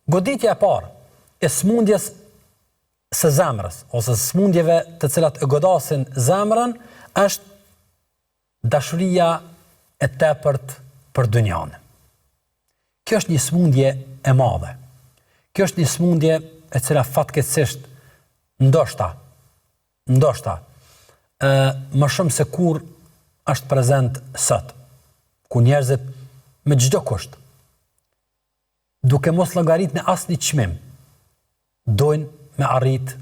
Goditja e parë e smundjes së zemrës, ose smundjeve të cilat e godasin zemrën, është dashuria e tepërt për dynjan. Kjo është një smundje e madhe. Kjo është një smundje e cila fatkeqësisht ndoshta më shumë se kur është prezent sot, ku njerëzit me çdo kusht, duke mos llogarit në asnjë çmim, dojnë me arrit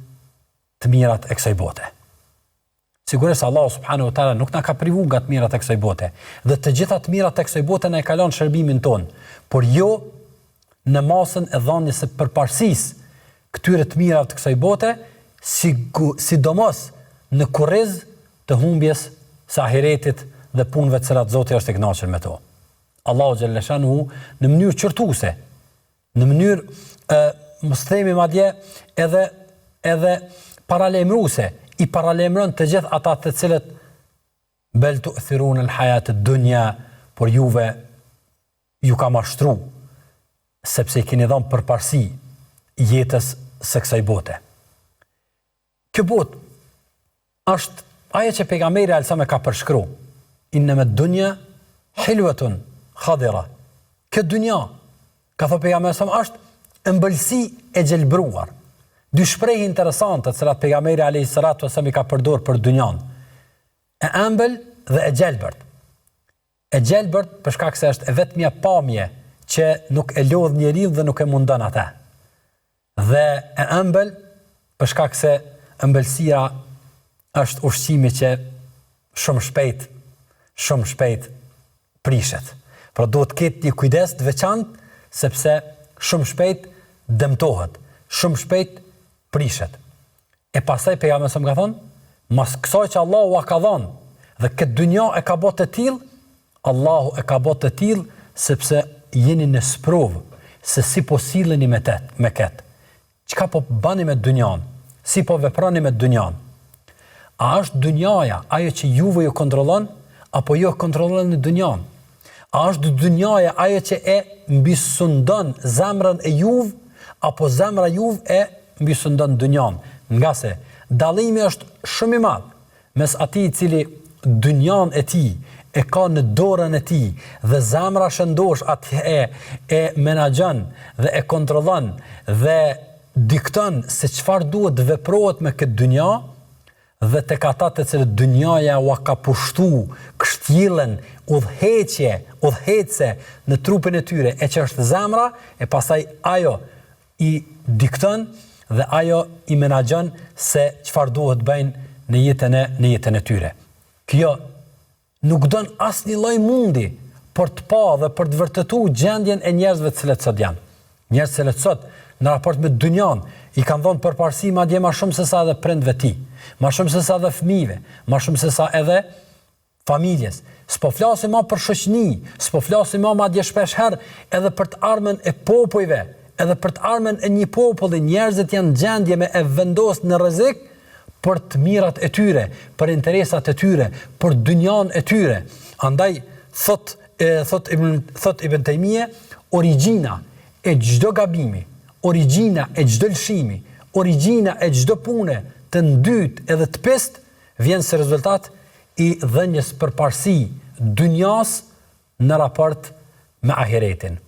të mirat e kësaj bote. Sigurisht Allahu subhanahu wa taala nuk na ka privuar nga të mirat e kësaj bote, dhe të gjitha të mirat e kësaj bote na e kalon shërbimin ton, por jo në masën e dhënies së përparësisë këtyre të mirave të kësaj bote, sidomos në kurriz të humbjes së ahiretit dhe punëve të cilat Zoti është i kënaqur me to. Allahu xhalla shanuhu në mënyrë qortuese, në mënyrë mos themi madje edhe paralajmëruese, i paralajmëron të gjithë ata të cilët bel tu'thirun al-hayat ad-dunya, por juve ju ka mashtru sepse i keni dhënë përparësi jetës së kësaj bote. Kjo botë është ajo që pejgamberi alsam e ka përshkruar. Innama ad-dunya hilwatun khadira. Kjo dunja, ka thënë pejgamberi alsam, është ëmbëlsi e gjelbruar. Dy shprehje interesante të cilat pejgamberi alayhis salatu wasallam i ka përdorur për dunjan. E ëmbël dhe e gjelbërt. E gjelbërt për shkak se është e vetmja pamje që nuk e lodh njeriu dhe nuk e mundon atë. Dhe e ëmbël për shkak se ëmbëlsia është ushqimi që shumë shpejt prishet. Pra duhet të ketë një kujdes të veçantë sepse shumë shpejt dëmtohet, shumë shpejt prishet. E pastaj pejgamberi më ka thonë, mas kësaj që Allahu a ka dhënë dhe këtë dynja e ka bërë të tillë, Allahu e ka bërë të tillë sepse jeni në sprovë se si po silleni me këtë. Çka po bani me dynjan? Si po veproni me dynjan? A është dynjaja ajo që juve ju kontrollon apo jo kontrolloni dynjan? A është dynjaja ajo që e mbysundon zemrën e juve apo zemra juve e mbysundon dynjan? Nga se dallimi është shumë i madh mes atij i cili dynjan e tij e ka në dorën e tij dhe zemra shëndosh atë e menaxhon dhe e kontrollon dhe dikton se çfarë duhet të veprohet me këtë dynja, dhe tek ata të cilët dynjaja u ka pushtu kështjellën udhëhece në trupin e tyre, e që është zemra, e pastaj ajo i dikton dhe ajo i menaxhon se çfarë duhet bëjnë në jetën e tyre. Kjo nuk don asnjë lloj mundi për të pa dhe për të vërtetuar gjendjen e njerëzve të cilët sot janë. Njerëz që sot në raport me dynjan i kanë dhënë përparësi madje më shumë se sa edhe prindve tij, më shumë se sa edhe fëmijëve, më shumë se sa edhe familjes. S'po flasim më për shoqëni, s'po flasim më madje shpesh herë edhe për të ardhmen e popujve, edhe për të ardhmen e një populli, njerëzit janë gjendje me e vendosur në rrezik për të mirat e tyre, për interesat e tyre, për dynjan e tyre. Andaj thot Ibn Taymije, origjina e çdo gabimi, origjina e çdo lëshimi, origjina e çdo pune të ndyt edhe të pest vjen si rezultat i dhënies përparësi dynjas në raport me ahiretin.